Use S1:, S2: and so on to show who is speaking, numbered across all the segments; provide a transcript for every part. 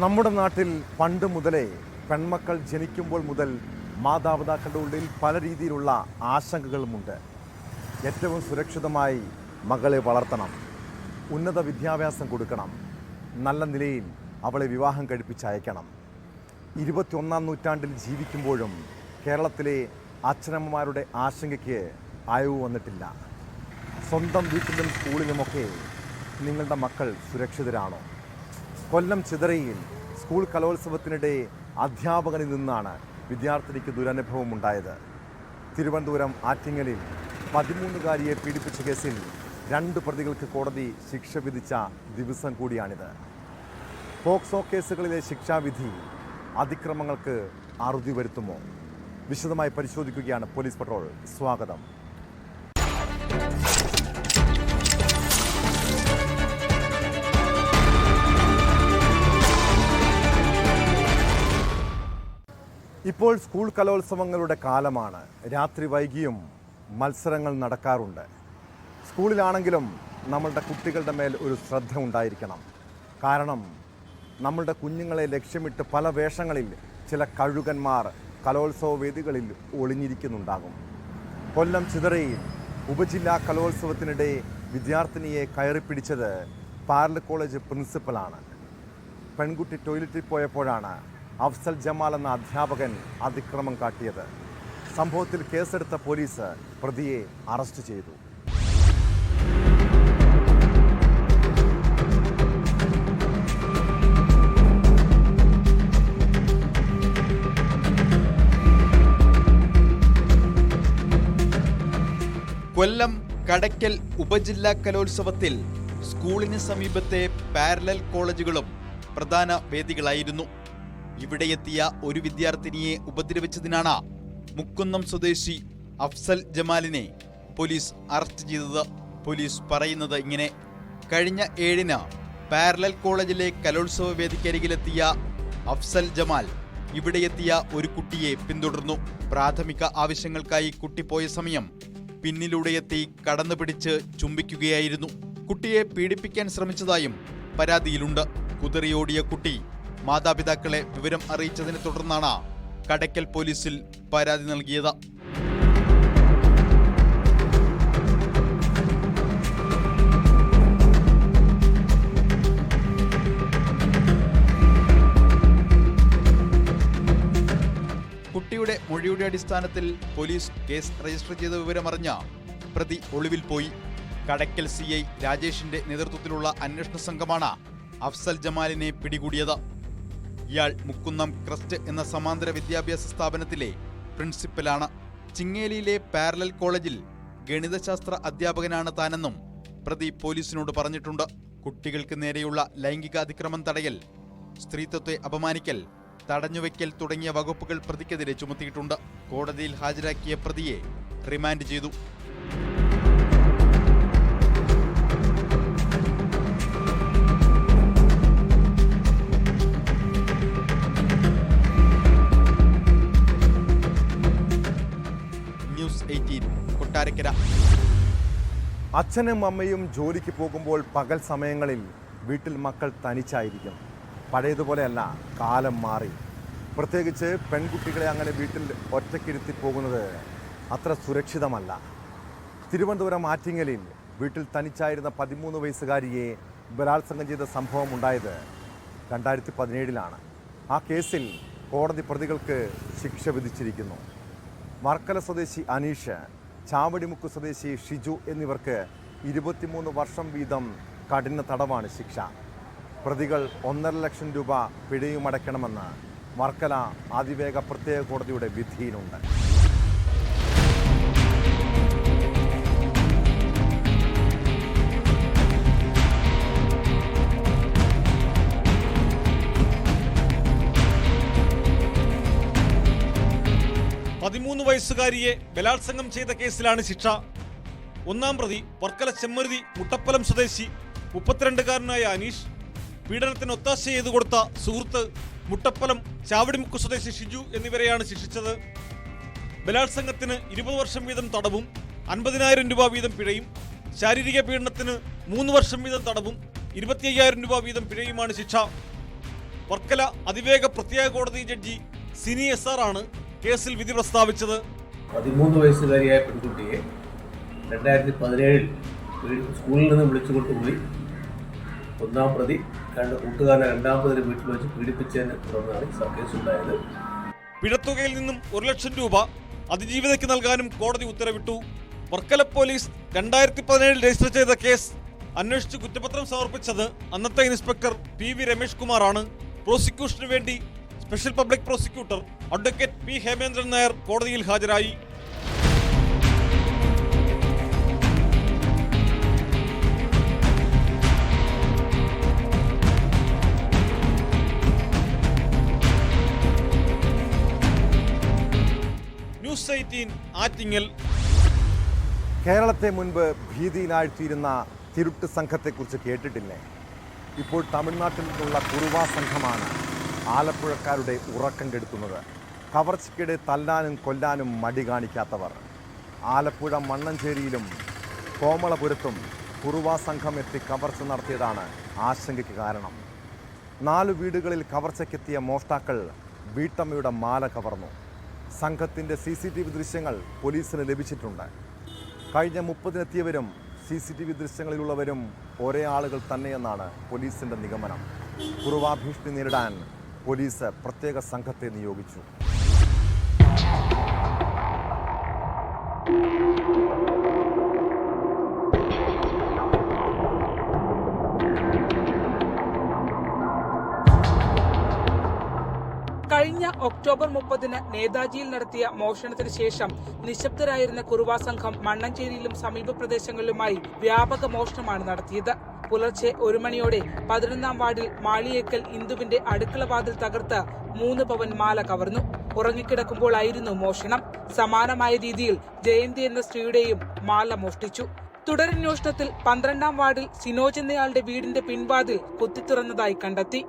S1: നമ്മുടെ നാട്ടിൽ പണ്ട് മുതലേ പെൺമക്കൾ ജനിക്കുമ്പോൾ മുതൽ മാതാപിതാക്കളുടെ ഉള്ളിൽ പല രീതിയിലുള്ള ആശങ്കകളുമുണ്ട്. ഏറ്റവും സുരക്ഷിതമായി മകളെ വളർത്തണം, ഉന്നത വിദ്യാഭ്യാസം കൊടുക്കണം, നല്ല നിലയിൽ അവളെ വിവാഹം കഴിപ്പിച്ചയക്കണം. 21-ാം നൂറ്റാണ്ടിൽ ജീവിക്കുമ്പോഴും കേരളത്തിലെ അച്ഛനമ്മമാരുടെ ആശങ്കയ്ക്ക് അയവ് വന്നിട്ടില്ല. സ്വന്തം വീട്ടിലും സ്കൂളിലുമൊക്കെ നിങ്ങളുടെ മക്കൾ സുരക്ഷിതരാണോ? കൊല്ലം ചിതറയിൽ സ്കൂൾ കലോത്സവത്തിനിടെ അധ്യാപകനിൽ നിന്നാണ് വിദ്യാർത്ഥിനിക്ക് ദുരനുഭവം ഉണ്ടായത്. തിരുവനന്തപുരം ആറ്റിങ്ങലിൽ 13-കാരിയെ പീഡിപ്പിച്ച കേസിൽ 2 പ്രതികൾക്ക് കോടതി ശിക്ഷ വിധിച്ച ദിവസം കൂടിയാണിത്. പോക്സോ കേസുകളിലെ ശിക്ഷാവിധി അതിക്രമങ്ങൾക്ക് അറുതി വരുത്തുമോ? വിശദമായി പരിശോധിക്കുകയാണ് പോലീസ് പട്രോൾ. സ്വാഗതം. ഇപ്പോൾ സ്കൂൾ കലോത്സവങ്ങളുടെ കാലമാണ്. രാത്രി വൈകിയും മത്സരങ്ങൾ നടക്കാറുണ്ട്. സ്കൂളിലാണെങ്കിലും നമ്മളുടെ കുട്ടികളുടെ മേൽ ഒരു ശ്രദ്ധ ഉണ്ടായിരിക്കണം. കാരണം നമ്മളുടെ കുഞ്ഞുങ്ങളെ ലക്ഷ്യമിട്ട് പല വേഷങ്ങളിൽ ചില കഴുകന്മാർ കലോത്സവ വേദികളിൽ ഒളിഞ്ഞിരിക്കുന്നുണ്ടാകും. കൊല്ലം ചിതറയിൽ ഉപജില്ലാ കലോത്സവത്തിനിടെ വിദ്യാർത്ഥിനിയെ കയറിപ്പിടിച്ചത് പാരലൽ കോളേജ് പ്രിൻസിപ്പലാണ്. പെൺകുട്ടി ടോയ്ലറ്റിൽ പോയപ്പോഴാണ് അഫ്സൽ ജമാൽ എന്ന അധ്യാപകൻ അതിക്രമം കാട്ടിയത്. സംഭവത്തിൽ കേസെടുത്ത പോലീസ് പ്രതിയെ അറസ്റ്റ് ചെയ്തു.
S2: കൊല്ലം കടയ്ക്കൽ ഉപജില്ലാ കലോത്സവത്തിൽ സ്കൂളിന് സമീപത്തെ പാരലൽ കോളേജുകളും പ്രധാന വേദികളായിരുന്നു. ഇവിടെയെത്തിയ ഒരു വിദ്യാർത്ഥിനിയെ ഉപദ്രവിച്ചതിനാണ് മുക്കുന്നം സ്വദേശി അഫ്സൽ ജമാലിനെ പോലീസ് അറസ്റ്റ് ചെയ്തത്. പോലീസ് പറയുന്നത് ഇങ്ങനെ: കഴിഞ്ഞ 7-ന് പാരലൽ കോളേജിലെ കലോത്സവ വേദിക്കരികിലെത്തിയ അഫ്സൽ ജമാൽ ഇവിടെയെത്തിയ ഒരു കുട്ടിയെ പിന്തുടർന്നു. പ്രാഥമിക ആവശ്യങ്ങൾക്കായി കുട്ടി പോയ സമയം പിന്നിലൂടെയെത്തി കടന്നുപിടിച്ച് ചുംബിക്കുകയായിരുന്നു. കുട്ടിയെ പീഡിപ്പിക്കാൻ ശ്രമിച്ചതായും പരാതിയിലുണ്ട്. കുതറിയോടിയ കുട്ടി മാതാപിതാക്കളെ വിവരം അറിയിച്ചതിനെ തുടർന്നാണ് കടയ്ക്കൽ പോലീസിൽ പരാതി നൽകിയത്. കുട്ടിയുടെ മൊഴിയുടെ അടിസ്ഥാനത്തിൽ പോലീസ് കേസ് രജിസ്റ്റർ ചെയ്ത വിവരമറിഞ്ഞ പ്രതി ഒളിവിൽ പോയി. കടയ്ക്കൽ CI രാജേഷിന്റെ നേതൃത്വത്തിലുള്ള അന്വേഷണ സംഘമാണ് അഫ്സൽ ജമാലിനെ പിടികൂടിയത്. ഇയാൾ മുക്കുന്നം ക്രസ്റ്റ് എന്ന സമാന്തര വിദ്യാഭ്യാസ സ്ഥാപനത്തിലെ പ്രിൻസിപ്പലാണ്. ചിങ്ങേലിയിലെ പാരലൽ കോളേജിൽ ഗണിതശാസ്ത്ര അധ്യാപകനാണ് താനെന്നും പ്രതി പോലീസിനോട് പറഞ്ഞിട്ടുണ്ട്. കുട്ടികൾക്ക് നേരെയുള്ള ലൈംഗികാതിക്രമം തടയൽ, സ്ത്രീത്വത്തെ അപമാനിക്കൽ, തടഞ്ഞുവെക്കൽ തുടങ്ങിയ വകുപ്പുകൾ പ്രതിക്കെതിരെ ചുമത്തിയിട്ടുണ്ട്. കോടതിയിൽ ഹാജരാക്കിയ പ്രതിയെ റിമാൻഡ് ചെയ്തു. ന്യൂസ് 18 കൊട്ടാരക്കര.
S1: അച്ഛനും അമ്മയും ജോലിക്ക് പോകുമ്പോൾ പകൽ സമയങ്ങളിൽ വീട്ടിൽ മക്കൾ തനിച്ചായിരിക്കും. പഴയതുപോലെയല്ല, കാലം മാറി. പ്രത്യേകിച്ച് പെൺകുട്ടികളെ അങ്ങനെ വീട്ടിൽ ഒറ്റയ്ക്കിരുത്തി പോകുന്നത് അത്ര സുരക്ഷിതമല്ല. തിരുവനന്തപുരം ആറ്റിങ്ങലിൽ വീട്ടിൽ തനിച്ചായിരുന്ന 13 വയസ്സുകാരിയെ ബലാത്സംഗം ചെയ്ത സംഭവം ഉണ്ടായത് 2017-ലാണ്. ആ കേസിൽ കോടതി പ്രതികൾക്ക് ശിക്ഷ വിധിച്ചിരിക്കുന്നു. വർക്കല സ്വദേശി അനീഷ്, ചാവടിമുക്ക് സ്വദേശി ഷിജു എന്നിവർക്ക് 23 വർഷം വീതം കഠിന തടവാണ് ശിക്ഷ. പ്രതികൾ 1.5 ലക്ഷം രൂപ പിഴയുമടയ്ക്കണമെന്ന് വർക്കല അതിവേഗ പ്രത്യേക കോടതിയുടെ വിധിയിലുണ്ട്.
S3: വയസ്സുകാരിയെ ബലാത്സംഗം ചെയ്ത കേസിലാണ് ശിക്ഷ. 1-ാം പ്രതി വർക്കല ചെമ്മരുതി മുട്ടപ്പലം സ്വദേശി 32-കാരനായ അനീഷ്, പീഡനത്തിന് ഒത്താശ ചെയ്തു കൊടുത്ത സുഹൃത്ത് മുട്ടപ്പലം ചാവടിമുക്ക് സ്വദേശി ഷിജു എന്നിവരെയാണ് ശിക്ഷിച്ചത്. ബലാത്സംഗത്തിന് 20 വർഷം വീതം തടവും 50,000 രൂപ വീതം പിഴയും, ശാരീരിക പീഡനത്തിന് 3 വർഷം വീതം തടവും 25,000 രൂപ വീതം പിഴയുമാണ് ശിക്ഷ. വർക്കല അതിവേഗ പ്രത്യേക കോടതി ജഡ്ജി സിനി SR ആണ് കേസിൽ വിധി പ്രസ്താവിച്ചത്.
S4: 13 വയസ്സുകാരിയായ പെൺകുട്ടിയെ 2017 സ്കൂളിൽ നിന്ന് വിളിച്ചു കൊണ്ടുപോയി ഒന്നാം പ്രതി കൂട്ടുകാരനെ രണ്ടാമതിന് വീട്ടിൽ വെച്ച് പീഡിപ്പിച്ചതിനെ തുടർന്നാണ് കേസുണ്ടായത്.
S3: പിഴത്തുകയിൽ നിന്നും 1 ലക്ഷം രൂപ അതിജീവിതയ്ക്ക് നൽകാനും കോടതി ഉത്തരവിട്ടു. വർക്കല പോലീസ് 2017 രജിസ്റ്റർ ചെയ്ത കേസ് അന്വേഷിച്ച് കുറ്റപത്രം സമർപ്പിച്ചത് അന്നത്തെ ഇൻസ്പെക്ടർ PV രമേഷ് കുമാറാണ്. പ്രോസിക്യൂഷനു വേണ്ടി special public prosecutor advocate P Hemendran Nair കോടതിയിൽ ഹാജരായി. ന്യൂസ് 18 ആറ്റിങ്ങൽ.
S1: കേരളത്തെ മുൻപ് ഭീതിയിലാഴ്ത്തിയിരുന്ന തിരുട്ട് സംഘത്തെക്കുറിച്ച് കേട്ടിട്ടില്ലേ? ഇപ്പോൾ തമിഴ്നാട്ടിൽ നിന്നുള്ള കുറുവാ സംഘമാണ് ആലപ്പുഴക്കാരുടെ ഉറക്കം കെടുത്തുന്നത്. കവർച്ചയ്ക്കിടെ തല്ലാനും കൊല്ലാനും മടി കാണിക്കാത്തവർ. ആലപ്പുഴ മണ്ണഞ്ചേരിയിലും കോമളപുരത്തും കുറുവാ സംഘം എത്തി കവർച്ച നടത്തിയതാണ് ആശങ്കയ്ക്ക് കാരണം. 4 വീടുകളിൽ കവർച്ചയ്ക്കെത്തിയ മോഷ്ടാക്കൾ വീട്ടമ്മയുടെ മാല കവർന്നു. സംഘത്തിൻ്റെ CCTV ദൃശ്യങ്ങൾ പോലീസിന് ലഭിച്ചിട്ടുണ്ട്. കഴിഞ്ഞ 30-നെത്തിയവരും CCTV ദൃശ്യങ്ങളിലുള്ളവരും ഒരേ ആളുകൾ തന്നെയെന്നാണ് പോലീസിൻ്റെ നിഗമനം. കുറുവാ ഭീഷണി നേരിടാൻ പോലീസ് പ്രത്യേക സംഘത്തെ നിയോഗിച്ചു.
S5: കഴിഞ്ഞ ഒക്ടോബർ 30-ന് നേതാജിയിൽ നടത്തിയ മോഷണത്തിന് ശേഷം നിശബ്ദരായിരുന്ന കുറുവാ സംഘം മണ്ണഞ്ചേരിയിലും സമീപ പ്രദേശങ്ങളിലുമായി വ്യാപക മോഷണമാണ് നടത്തിയത്. പുലർച്ചെ 1 മണിയോടെ 11-ാം വാർഡിൽ മാളിയേക്കൽ ഇന്ദുവിന്റെ അടുക്കള വാതിൽ തകർത്ത് 3 പവൻ മാല കവർന്നു. ഉറങ്ങിക്കിടക്കുമ്പോഴായിരുന്നു മോഷണം. സമാനമായ രീതിയിൽ ജയന്തി എന്ന സ്ത്രീയുടെയും മാല മോഷ്ടിച്ചു. തുടരന്വേഷണത്തിൽ 12-ാം വാർഡിൽ സിനോജ് എന്നയാളുടെ വീടിന്റെ പിൻവാതിൽ കുത്തിത്തുറന്നതായി കണ്ടെത്തി.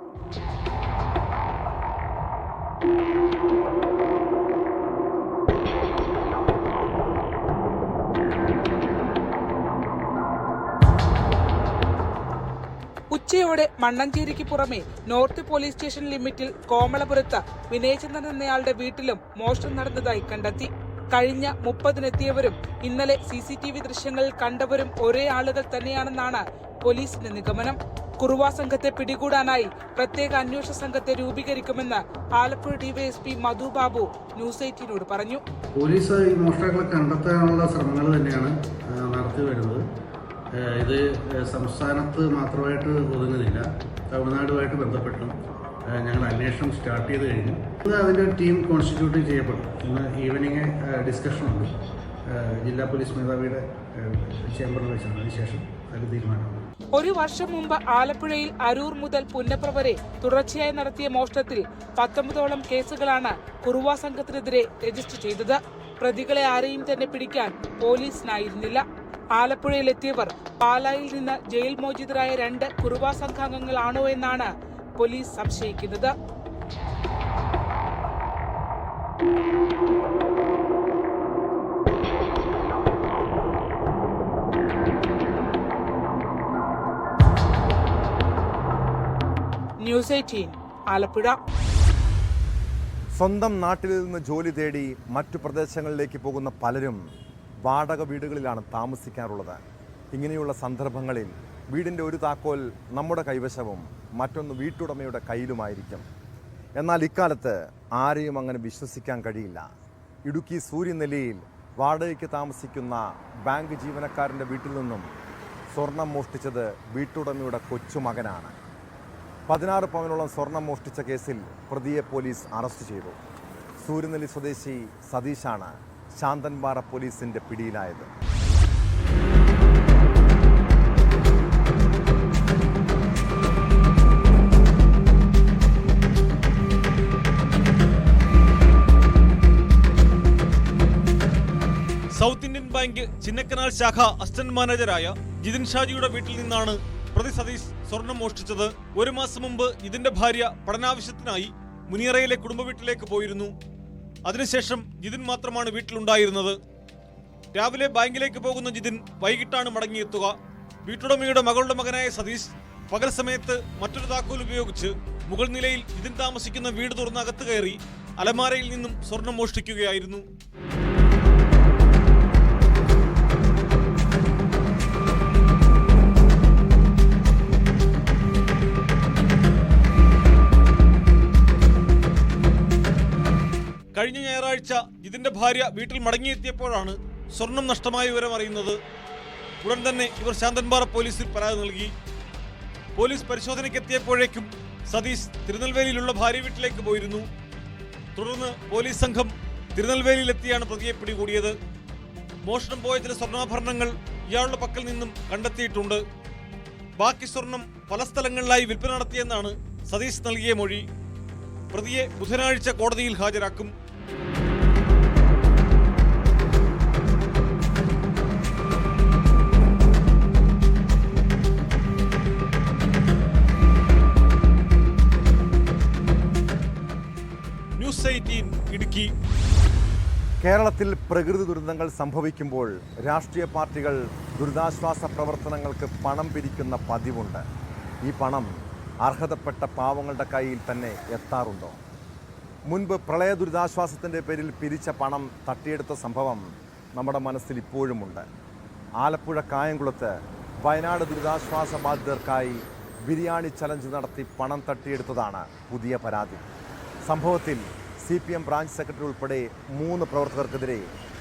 S5: ഉച്ചയോടെ മണ്ണഞ്ചേരിക്ക് പുറമെ നോർത്ത് പോലീസ് സ്റ്റേഷൻ ലിമിറ്റിൽ കോമളപുരത്ത് വിനയചന്ദ്രൻ എന്നയാളുടെ വീട്ടിലും മോഷണം നടന്നതായി കണ്ടെത്തി. കഴിഞ്ഞ 30-നെത്തിയവരും ഇന്നലെ CCTV ദൃശ്യങ്ങളിൽ കണ്ടവരും ഒരേ ആളുകൾ തന്നെയാണെന്നാണ് പോലീസിന്റെ നിഗമനം. കുറുവാ സംഘത്തെ പിടികൂടാനായി പ്രത്യേക അന്വേഷണ സംഘത്തെ രൂപീകരിക്കുമെന്ന് ആലപ്പുഴ DYSP മധു ബാബു ന്യൂസ് 18നോട് പറഞ്ഞു.
S6: പോലീസ് ഈ മോഷ്ടാക്കളെ കണ്ടെത്താനുള്ള ശ്രമങ്ങൾ തന്നെയാണ് നടത്തി വരുന്നത്. ഇത് സംസ്ഥാനത്ത് മാത്രമായിട്ട് ഒതുങ്ങുന്നില്ല. തമിഴ്നാടുമായിട്ട് ബന്ധപ്പെട്ടും ഞങ്ങൾ അന്വേഷണം സ്റ്റാർട്ട് ചെയ്ത് കഴിഞ്ഞു. അതിൻ്റെ ടീം കോൺസ്റ്റിറ്റ്യൂട്ട് ചെയ്യപ്പെടും. ഇന്ന് ഈവനിങ് ഡിസ്കഷനുണ്ട് ജില്ലാ പോലീസ് മേധാവിയുടെ ചേംബറിൽ വെച്ചാണ്. അതിനുശേഷം അതിൽ തീരുമാനമാണ്.
S5: 1 വർഷം മുമ്പ് ആലപ്പുഴയിൽ അരൂർ മുതൽ പുന്നപ്ര വരെ തുടർച്ചയായി നടത്തിയ മോഷണത്തിൽ 19ഓളം കേസുകളാണ് കുറുവാ സംഘത്തിനെതിരെ രജിസ്റ്റർ ചെയ്തത്. പ്രതികളെ ആരെയും തന്നെ പിടിക്കാൻ പോലീസിനായിരുന്നില്ല. ആലപ്പുഴയിലെത്തിയവർ പാലായിൽ നിന്ന് ജയിൽ മോചിതരായ 2 കുറുവാ സംഘാംഗങ്ങളാണോ എന്നാണ് പോലീസ് സംശയിക്കുന്നത്. ന്യൂസ് 18 ആലപ്പുഴ.
S1: സ്വന്തം നാട്ടിൽ നിന്ന് ജോലി തേടി മറ്റു പ്രദേശങ്ങളിലേക്ക് പോകുന്ന പലരും വാടക വീടുകളിലാണ് താമസിക്കാറുള്ളത്. ഇങ്ങനെയുള്ള സന്ദർഭങ്ങളിൽ വീടിൻ്റെ ഒരു താക്കോൽ നമ്മുടെ കൈവശവും മറ്റൊന്ന് വീട്ടുടമയുടെ കയ്യിലുമായിരിക്കും. എന്നാൽ ഇക്കാലത്ത് ആരെയും അങ്ങനെ വിശ്വസിക്കാൻ കഴിയില്ല. ഇടുക്കി സൂര്യനെല്ലിയിൽ വാടകയ്ക്ക് താമസിക്കുന്ന ബാങ്ക് ജീവനക്കാരൻ്റെ വീട്ടിൽ നിന്നും സ്വർണം മോഷ്ടിച്ചത് വീട്ടുടമയുടെ കൊച്ചുമകനാണ്. 16 പവനോളം സ്വർണം മോഷ്ടിച്ച കേസിൽ പ്രതിയെ പോലീസ് അറസ്റ്റ് ചെയ്തു. സൂര്യനെല്ലി സ്വദേശി സതീഷാണ് ശാന്തൻപാറ പോലീസിന്റെ പിടിയിലായത്.
S3: സൗത്ത് ഇന്ത്യൻ ബാങ്ക് ചിന്നക്കനാൽ ശാഖ അസിസ്റ്റന്റ് മാനേജരായ ജിതിൻ ഷാജിയുടെ വീട്ടിൽ നിന്നാണ് പ്രതി സതീഷ് സ്വർണം മോഷ്ടിച്ചത്. 1 മാസം മുമ്പ് ജിതിന്റെ ഭാര്യ പഠനാവശ്യത്തിനായി മുനിയറയിലെ കുടുംബ വീട്ടിലേക്ക് പോയിരുന്നു. അതിനുശേഷം ജിതിൻ മാത്രമാണ് വീട്ടിലുണ്ടായിരുന്നത്. രാവിലെ ബാങ്കിലേക്ക് പോകുന്ന ജിതിൻ വൈകിട്ടാണ് മടങ്ങിയെത്തുക. വീട്ടുടമയുടെ മകളുടെ മകനായ സതീഷ് പകൽ സമയത്ത് മറ്റൊരു താക്കോൽ ഉപയോഗിച്ച് മുകൾ നിലയിൽ ഇതിൻ താമസിക്കുന്ന വീട് തുറന്ന് അകത്ത് കയറി അലമാരയിൽ നിന്നും സ്വർണം മോഷ്ടിക്കുകയായിരുന്നു. കഴിഞ്ഞ ഞായറാഴ്ച ഇതിന്റെ ഭാര്യ വീട്ടിൽ മടങ്ങിയെത്തിയപ്പോഴാണ് സ്വർണം നഷ്ടമായ വിവരം അറിയുന്നത്. ഉടൻ തന്നെ ഇവർ ശാന്തൻപാറ പോലീസിൽ പരാതി നൽകി. പോലീസ് പരിശോധനയ്ക്കെത്തിയപ്പോഴേക്കും സതീഷ് തിരുനെൽവേലിയിലുള്ള ഭാര്യ വീട്ടിലേക്ക് പോയിരുന്നു. തുടർന്ന് പോലീസ് സംഘം തിരുനെൽവേലിയിലെത്തിയാണ് പ്രതിയെ പിടികൂടിയത്. മോഷണം പോയ ചില സ്വർണ്ണാഭരണങ്ങൾ ഇയാളുടെ പക്കൽ നിന്നും കണ്ടെത്തിയിട്ടുണ്ട്. ബാക്കി സ്വർണം പല സ്ഥലങ്ങളിലായി വിൽപ്പന നടത്തിയെന്നാണ് സതീഷ് നൽകിയ മൊഴി. പ്രതിയെ ബുധനാഴ്ച കോടതിയിൽ ഹാജരാക്കും. ന്യൂസ് 18 ഇടുക്കി.
S1: കേരളത്തിൽ പ്രകൃതി ദുരന്തങ്ങൾ സംഭവിക്കുമ്പോൾ രാഷ്ട്രീയ പാർട്ടികൾ ദുരിതാശ്വാസ പ്രവർത്തനങ്ങൾക്ക് പണം പിരിക്കുന്ന പതിവുണ്ട്. ഈ പണം അർഹതപ്പെട്ട പാവങ്ങളുടെ കയ്യിൽ തന്നെ എത്താറുണ്ടോ? മുൻപ് പ്രളയ ദുരിതാശ്വാസത്തിൻ്റെ പേരിൽ പിരിച്ച പണം തട്ടിയെടുത്ത സംഭവം നമ്മുടെ മനസ്സിൽ ഇപ്പോഴുമുണ്ട്. ആലപ്പുഴ കായംകുളത്ത് വയനാട് ദുരിതാശ്വാസ ബാധിതർക്കായി ബിരിയാണി ചലഞ്ച് നടത്തി പണം തട്ടിയെടുത്തതാണ് പുതിയ പരാതി. സംഭവത്തിൽ CPM ബ്രാഞ്ച് സെക്രട്ടറി ഉൾപ്പെടെ 3 പ്രവർത്തകർക്കെതിരെ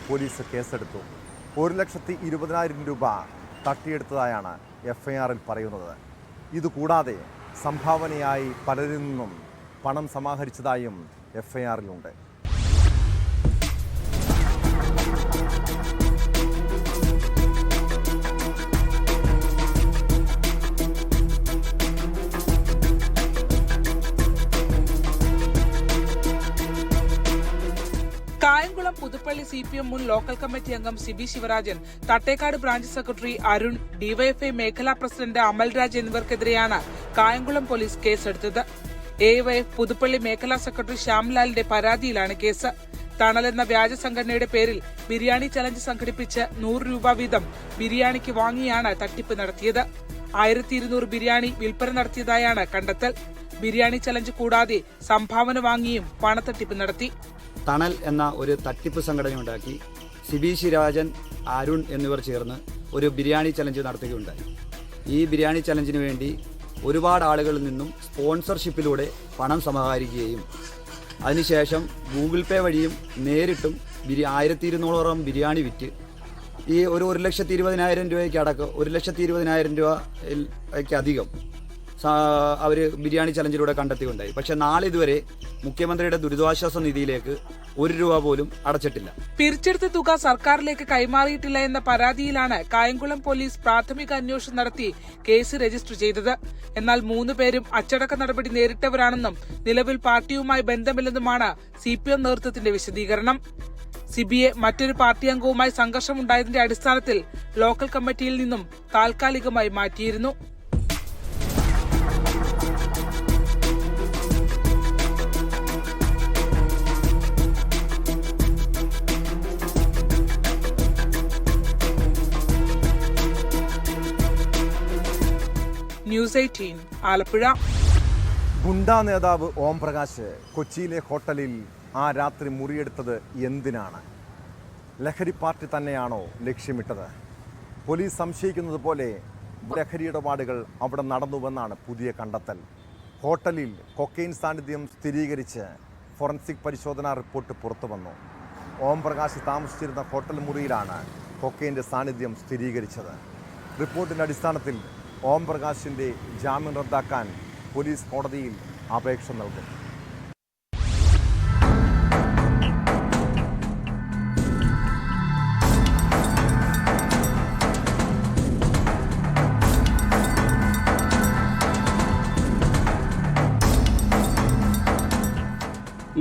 S1: പോലീസ് കേസെടുത്തു. 1,20,000 രൂപ തട്ടിയെടുത്തതായാണ് FIR-ൽ പറയുന്നത്. ഇതുകൂടാതെ സംഭാവനയായി പലരിൽ നിന്നും പണം സമാഹരിച്ചതായും FIR-ലുണ്ട്.
S5: കായംകുളം പുതുപ്പള്ളി CPM മുൻ ലോക്കൽ കമ്മിറ്റി അംഗം Sibi Sivarajan, Thattekkad branch secretary Arun, DYFI മേഖലാ പ്രസിഡന്റ് അമൽരാജ് എന്നിവർക്കെതിരെയാണ് കായംകുളം പോലീസ് കേസെടുത്തത്. AYF പുതുപ്പള്ളി മേഖലാ സെക്രട്ടറി ശ്യാംലാലിന്റെ പരാതിയിലാണ് കേസ്. തണലെന്ന വ്യാജ സംഘടനയുടെ പേരിൽ ബിരിയാണി ചലഞ്ച് സംഘടിപ്പിച്ച് 100 രൂപ വീതം ബിരിയാണിക്ക് വാങ്ങിയാണ് തട്ടിപ്പ് നടത്തിയത്. 1200 ബിരിയാണി വിൽപ്പന നടത്തിയതായാണ് കണ്ടെത്തൽ. ബിരിയാണി ചലഞ്ച് കൂടാതെ സംഭാവന വാങ്ങിയും പണത്തട്ടിപ്പ് നടത്തി.
S7: തണൽ എന്ന ഒരു തട്ടിപ്പ് സംഘടനയുണ്ടാക്കി സിബി ശിവരാജൻ, അരുൺ എന്നിവർ ചേർന്ന് ഒരു ബിരിയാണി ചലഞ്ച് നടത്തുകയുണ്ടായി. ഈ ബിരിയാണി ചലഞ്ചിന് വേണ്ടി ഒരുപാട് ആളുകളിൽ നിന്നും സ്പോൺസർഷിപ്പിലൂടെ പണം സമാഹരിക്കുകയും അതിനുശേഷം ഗൂഗിൾ പേ വഴിയും നേരിട്ടും 1200ഓളം ബിരിയാണി വിറ്റ് ഈ ഒരു 1,20,000 രൂപയ്ക്ക് അടക്കം 1,20,000 രൂപയ്ക്കധികം അവർ ബിരിയാണി ചലഞ്ചിലൂടെ കണ്ടെത്തിയുണ്ടായി. പക്ഷെ നാളെ ഇതുവരെ മുഖ്യമന്ത്രിയുടെ ദുരിതാശ്വാസ നിധിയിലേക്ക് 1 രൂപ പോലും അടച്ചിട്ടില്ല.
S5: പിരിച്ചെടുത്ത തുക സർക്കാരിലേക്ക് കൈമാറിയിട്ടില്ല എന്ന പരാതിയിലാണ് കായംകുളം പോലീസ് പ്രാഥമിക അന്വേഷണം നടത്തി കേസ് രജിസ്റ്റർ ചെയ്തത്. എന്നാൽ 3 പേരും അച്ചടക്ക നടപടി നേരിട്ടവരാണെന്നും നിലവിൽ പാർട്ടിയുമായി ബന്ധമില്ലെന്നുമാണ് CPM നേതൃത്വത്തിന്റെ വിശദീകരണം. സിബിയെ മറ്റൊരു പാർട്ടി അംഗവുമായി സംഘർഷമുണ്ടായതിന്റെ അടിസ്ഥാനത്തിൽ ലോക്കൽ കമ്മിറ്റിയിൽ നിന്നും താൽക്കാലികമായി മാറ്റിയിരുന്നു. ന്യൂസ് 18 ആലപ്പുഴ.
S1: ഗുണ്ടാ നേതാവ് ഓം പ്രകാശ് കൊച്ചിയിലെ ഹോട്ടലിൽ ആ രാത്രി മുറിയെടുത്തത് എന്തിനാണ്? ലഹരി പാർട്ടി തന്നെയാണോ ലക്ഷ്യമിട്ടത്? പോലീസ് സംശയിക്കുന്നത് പോലെ ലഹരി ഇടപാടുകൾ അവിടെ നടന്നുവെന്നാണ് പുതിയ കണ്ടെത്തൽ. ഹോട്ടലിൽ കൊക്കൈൻ സാന്നിധ്യം സ്ഥിരീകരിച്ച് ഫോറൻസിക് പരിശോധനാ റിപ്പോർട്ട് പുറത്തു വന്നു. ഓം പ്രകാശ് താമസിച്ചിരുന്ന ഹോട്ടൽ മുറിയിലാണ് കൊക്കൈൻ്റെ സാന്നിധ്യം സ്ഥിരീകരിച്ചത്. റിപ്പോർട്ടിൻ്റെ അടിസ്ഥാനത്തിൽ ഓം പ്രകാശിൻ്റെ ജാമ്യം റദ്ദാക്കാൻ പോലീസ് കോടതിയിൽ അപേക്ഷ നൽകും.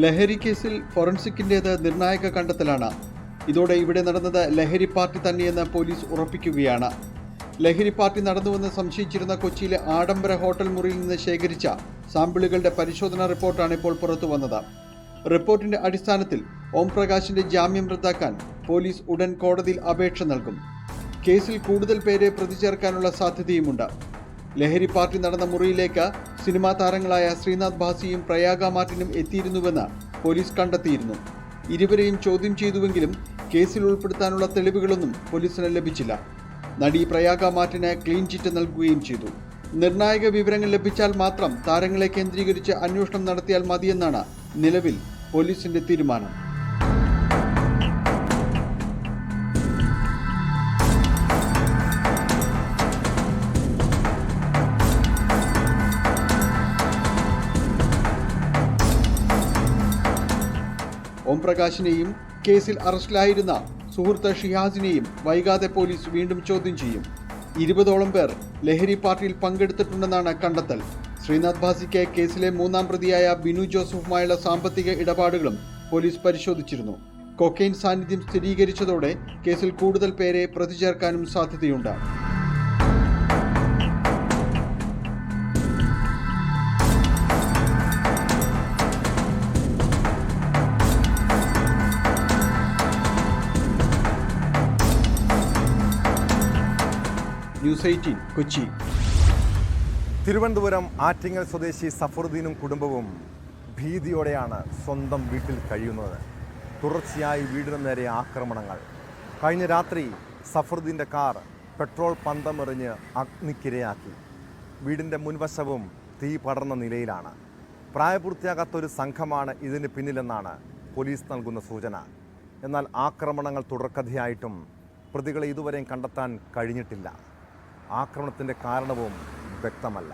S8: ലഹരി കേസിൽ ഫോറൻസിക്കിൻ്റേത് നിർണായക കണ്ടെത്തലാണ്. ഇതോടെ ഇവിടെ നടന്നത് ലഹരി പാർട്ടി തന്നെയെന്ന് പോലീസ് ഉറപ്പിക്കുകയാണ്. ലഹരി പാർട്ടി നടന്നുവെന്ന് സംശയിച്ചിരുന്ന കൊച്ചിയിലെ ആഡംബര ഹോട്ടൽ മുറിയിൽ നിന്ന് ശേഖരിച്ച സാമ്പിളുകളുടെ പരിശോധനാ റിപ്പോർട്ടാണ് ഇപ്പോൾ പുറത്തു വന്നത്. റിപ്പോർട്ടിന്റെ അടിസ്ഥാനത്തിൽ ഓം പ്രകാശിന്റെ ജാമ്യം റദ്ദാക്കാൻ പോലീസ് ഉടൻ കോടതിയിൽ അപേക്ഷ നൽകും. കേസിൽ കൂടുതൽ പേരെ പ്രതി ചേർക്കാനുള്ള സാധ്യതയുമുണ്ട്. ലഹരി പാർട്ടി നടന്ന മുറിയിലേക്ക് സിനിമാ താരങ്ങളായ ശ്രീനാഥ് ഭാസിയും പ്രയാഗ മാർട്ടിനും എത്തിയിരുന്നുവെന്ന് പോലീസ് കണ്ടെത്തിയിരുന്നു. ഇരുവരെയും ചോദ്യം ചെയ്തുവെങ്കിലും കേസിൽ ഉൾപ്പെടുത്താനുള്ള തെളിവുകളൊന്നും പോലീസിന് ലഭിച്ചില്ല. നടി പ്രയാഗ മാർട്ടിന് ക്ലീൻ ചിറ്റ് നൽകുകയും ചെയ്തു. നിർണായക വിവരങ്ങൾ ലഭിച്ചാൽ മാത്രം താരങ്ങളെ കേന്ദ്രീകരിച്ച് അന്വേഷണം നടത്തിയാൽ മതിയെന്നാണ് നിലവിൽ പോലീസിന്റെ തീരുമാനം. ഓംപ്രകാശിനെയും കേസിൽ അറസ്റ്റിലായിരുന്ന സുഹൃത്ത് ഷിഹാസിനെയും വൈകാതെ പോലീസ് വീണ്ടും ചോദ്യം ചെയ്യും. 20ഓളം പേർ ലഹരി പാർട്ടിയിൽ പങ്കെടുത്തിട്ടുണ്ടെന്നാണ് കണ്ടെത്തൽ. ശ്രീനാഥ് ഭാസിക്ക് കേസിലെ 3-ാം പ്രതിയായ ബിനു ജോസഫുമായുള്ള സാമ്പത്തിക ഇടപാടുകളും പോലീസ് പരിശോധിച്ചിരുന്നു. കൊക്കൈൻ സാന്നിധ്യം സ്ഥിരീകരിച്ചതോടെ കേസിൽ കൂടുതൽ പേരെ പ്രതി ചേർക്കാനും സാധ്യതയുണ്ട്. ന്യൂസ് 18 കൊച്ചി.
S1: തിരുവനന്തപുരം ആറ്റിങ്ങൽ സ്വദേശി സഫറുദ്ദീനും കുടുംബവും ഭീതിയോടെയാണ് സ്വന്തം വീട്ടിൽ കഴിയുന്നത്. തുടർച്ചയായി വീടിന് നേരെ ആക്രമണങ്ങൾ. കഴിഞ്ഞ രാത്രി സഫറുദ്ദീൻ്റെ കാർ പെട്രോൾ പന്തമെറിഞ്ഞ് അഗ്നിക്കിരയാക്കി. വീടിൻ്റെ മുൻവശവും തീ പടർന്ന നിലയിലാണ്. പ്രായപൂർത്തിയാകാത്തൊരു സംഘമാണ് ഇതിന് പിന്നിലെന്നാണ് പോലീസ് നൽകുന്ന സൂചന. എന്നാൽ ആക്രമണങ്ങൾ തുടർക്കഥയായിട്ടും പ്രതികളെ ഇതുവരെയും കണ്ടെത്താൻ കഴിഞ്ഞിട്ടില്ല. ആക്രമണത്തിൻ്റെ കാരണവും വ്യക്തമല്ല.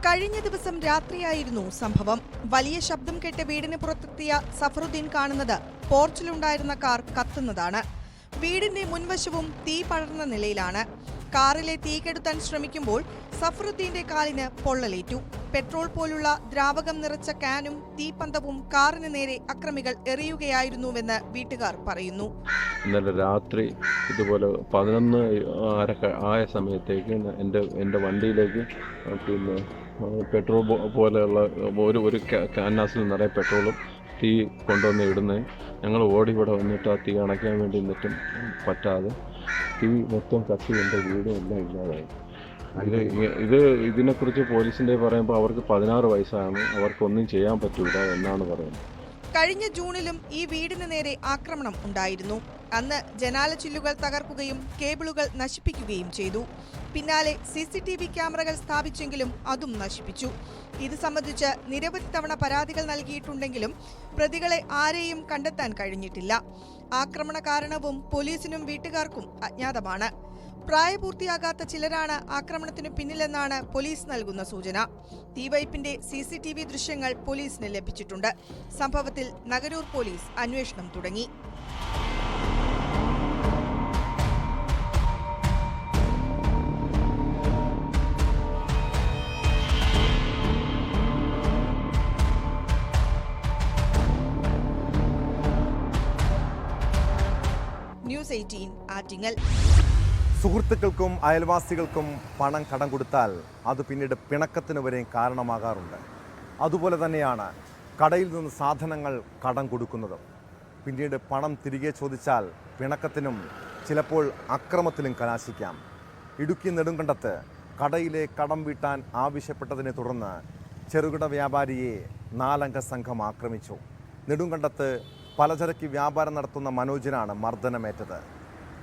S9: കഴിഞ്ഞ ദിവസം രാത്രിയായിരുന്നു സംഭവം. വലിയ ശബ്ദം കേട്ട് വീടിന് പുറത്തെത്തിയ സഫറുദ്ദീൻ കാണുന്നത് പോർച്ചിലുണ്ടായിരുന്ന കാർ കത്തുന്നതാണ്. വീടിന്റെ മുൻവശവും തീ പടർന്ന നിലയിലാണ്. കാറിലെ തീ കെടുത്താൻ ശ്രമിക്കുമ്പോൾ സഫറുദ്ദീന്റെ കാലിന് പൊള്ളലേറ്റു. പെട്രോൾ പോലുള്ള ദ്രാവകം നിറച്ച കാനും തീപ്പന്തവും കാറിന് നേരെ അക്രമികൾ എറിയുകയായിരുന്നുവെന്ന് വീട്ടുകാർ പറയുന്നു.
S10: ഇന്നലെ രാത്രി ഇതുപോലെ 11:30 ആയ സമയത്തേക്ക് എൻ്റെ വണ്ടിയിലേക്ക് പിന്നെ പെട്രോൾ പോലെയുള്ള ഒരു കാനാസിൽ നിറയെ പെട്രോളും തീ കൊണ്ടുവന്ന് ഇടുന്നത്. ഞങ്ങൾ ഓടി ഇവിടെ വന്നിട്ട് ആ തീ അണയ്ക്കാൻ വേണ്ടി നിന്നിട്ടും പറ്റാതെ തീ മൊത്തം കത്തി എൻ്റെ വീടും എല്ലാം ഇല്ലാതായി. ഇതിനെക്കുറിച്ച് പോലീസിൻ്റെ പറയുമ്പോൾ അവർക്ക് 16 വയസ്സാണ്, അവർക്കൊന്നും ചെയ്യാൻ പറ്റൂല എന്നാണ് പറയുന്നത്.
S9: കഴിഞ്ഞ ജൂണിലും ഈ വീടിന് നേരെ ആക്രമണം ഉണ്ടായിരുന്നു. അന്ന് ജനാല ചില്ലുകൾ തകർക്കുകയും കേബിളുകൾ നശിപ്പിക്കുകയും ചെയ്തു. പിന്നാലെ CCTV ക്യാമറകൾ സ്ഥാപിച്ചെങ്കിലും അതും നശിപ്പിച്ചു. ഇത് സംബന്ധിച്ച് നിരവധി തവണ പരാതികൾ നൽകിയിട്ടുണ്ടെങ്കിലും പ്രതികളെ ആരെയും കണ്ടെത്താൻ കഴിഞ്ഞിട്ടില്ല. ആക്രമണ കാരണവും പോലീസിനും വീട്ടുകാർക്കും അജ്ഞാതമാണ്. പ്രായപൂർത്തിയാകാത്ത ചിലരാണ് ആക്രമണത്തിനു പിന്നിലെന്നാണ് പോലീസ് നൽകുന്ന സൂചന. തീവയ്പിന്റെ CCTV ദൃശ്യങ്ങൾ പോലീസിന് ലഭിച്ചിട്ടുണ്ട്. സംഭവത്തിൽ നഗരൂർ പോലീസ് അന്വേഷണം തുടങ്ങി. ന്യൂസ് 18 ആറ്റിങ്ങൽ.
S1: സുഹൃത്തുക്കൾക്കും അയൽവാസികൾക്കും പണം കടം കൊടുത്താൽ അത് പിന്നീട് പിണക്കത്തിന് വരെയും കാരണമാകാറുണ്ട്. അതുപോലെ തന്നെയാണ് കടയിൽ നിന്ന് സാധനങ്ങൾ കടം കൊടുക്കുന്നതും. പിന്നീട് പണം തിരികെ ചോദിച്ചാൽ പിണക്കത്തിനും ചിലപ്പോൾ അക്രമത്തിലും കലാശിക്കാം. ഇടുക്കി നെടുങ്കണ്ടത്ത് കടയിലെ കടം വീട്ടാൻ ആവശ്യപ്പെട്ടതിനെ തുടർന്ന് ചെറുകിട വ്യാപാരിയെ 4 അംഗ സംഘം ആക്രമിച്ചു. നെടുങ്കണ്ടത്ത് പലചരക്ക് വ്യാപാരം നടത്തുന്ന മനോജിനാണ് മർദ്ദനമേറ്റത്.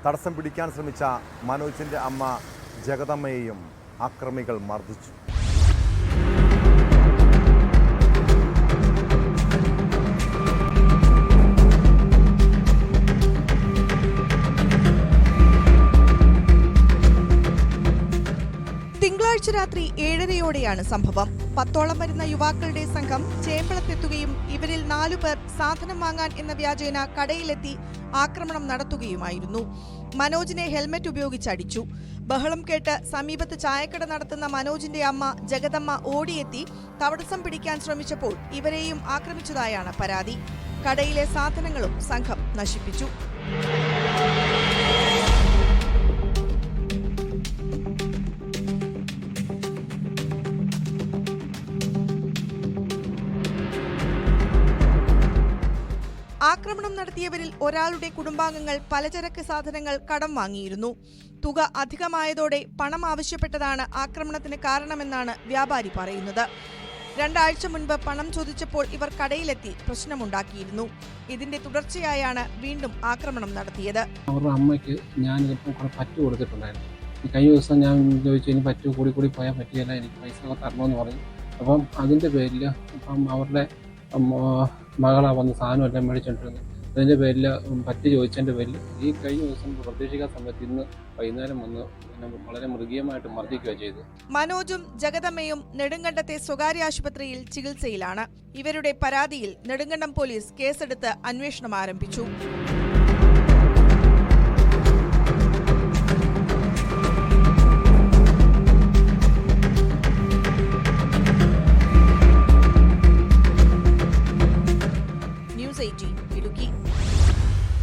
S1: തടസ്സം പിടിക്കാൻ ശ്രമിച്ച മനോജിൻ്റെ അമ്മ ജഗദമ്മയെയും അക്രമികൾ മർദ്ദിച്ചു.
S9: തിങ്കളാഴ്ച രാത്രി 7:30യോടെയാണ് സംഭവം. 10ഓളം വരുന്ന യുവാക്കളുടെ സംഘം ചേമ്പളത്തെത്തുകയും ഇവരിൽ 4 പേർ സാധനം വാങ്ങാൻ എന്ന വ്യാജേന കടയിലെത്തി ആക്രമണം നടത്തുകയുമായിരുന്നു. മനോജിനെ ഹെൽമറ്റ് ഉപയോഗിച്ച് അടിച്ചു. ബഹളം കേട്ട് സമീപത്ത് ചായക്കട നടത്തുന്ന മനോജിന്റെ അമ്മ ജഗദമ്മ ഓടിയെത്തി തടസ്സം പിടിക്കാൻ ശ്രമിച്ചപ്പോൾ ഇവരെയും ആക്രമിച്ചതായാണ് പരാതി. കടയിലെ സാധനങ്ങളും സംഘം നശിപ്പിച്ചു. കൊലപ്പെടുത്തിയവരിൽ ഒരാളുടെ കുടുംബാംഗങ്ങൾ പലചരക്ക് സാധനങ്ങൾ കടം വാങ്ങിയിരുന്നു. തുക അധികമായതോടെ പണം ആവശ്യപ്പെട്ടതാണ് ആക്രമണത്തിന് കാരണമെന്നാണ് വ്യാപാരി പറയുന്നത്. 2 ആഴ്ച മുൻപ് പണം ചോദിച്ചപ്പോൾ ഇവർ കടയിലെത്തി പ്രശ്നമുണ്ടാക്കിയിരുന്നു. ഇതിന്റെ തുടർച്ചയായാണ് വീണ്ടും ആക്രമണം നടത്തിയത്.
S11: അവരുടെ അമ്മയ്ക്ക് ഞാൻ പറ്റു കൊടുത്തിട്ടുണ്ടായിരുന്നു. കഴിഞ്ഞ ദിവസം ഞാൻ ചോദിച്ചു, ഇനി പറ്റു കൂടി പോയാൽ പറ്റിയല്ല, എനിക്ക് പൈസ തരണമെന്ന് പറഞ്ഞു. അപ്പം അതിൻ്റെ പേരിൽ അവരുടെ മകളാണ് വന്ന് സാധനമെല്ലാം മേടിച്ചോണ്ടിരുന്നത്. അതിൻ്റെ പേരിൽ പറ്റ് ചോദിച്ചതിൻ്റെ പേരിൽ ഈ കഴിഞ്ഞ ദിവസം പ്രതീക്ഷിക്കാത്ത സമയത്ത് ഇന്ന് വൈകുന്നേരം വന്ന് വളരെ മൃഗീയമായിട്ട് മർദ്ദിക്കുകയാണ് ചെയ്തത്.
S9: മനോജും ജഗദമ്മയും നെടുങ്കണ്ടത്തെ സ്വകാര്യ ആശുപത്രിയിൽ ചികിത്സയിലാണ്. ഇവരുടെ പരാതിയിൽ നെടുങ്കണ്ടം പോലീസ് കേസെടുത്ത് അന്വേഷണം ആരംഭിച്ചു.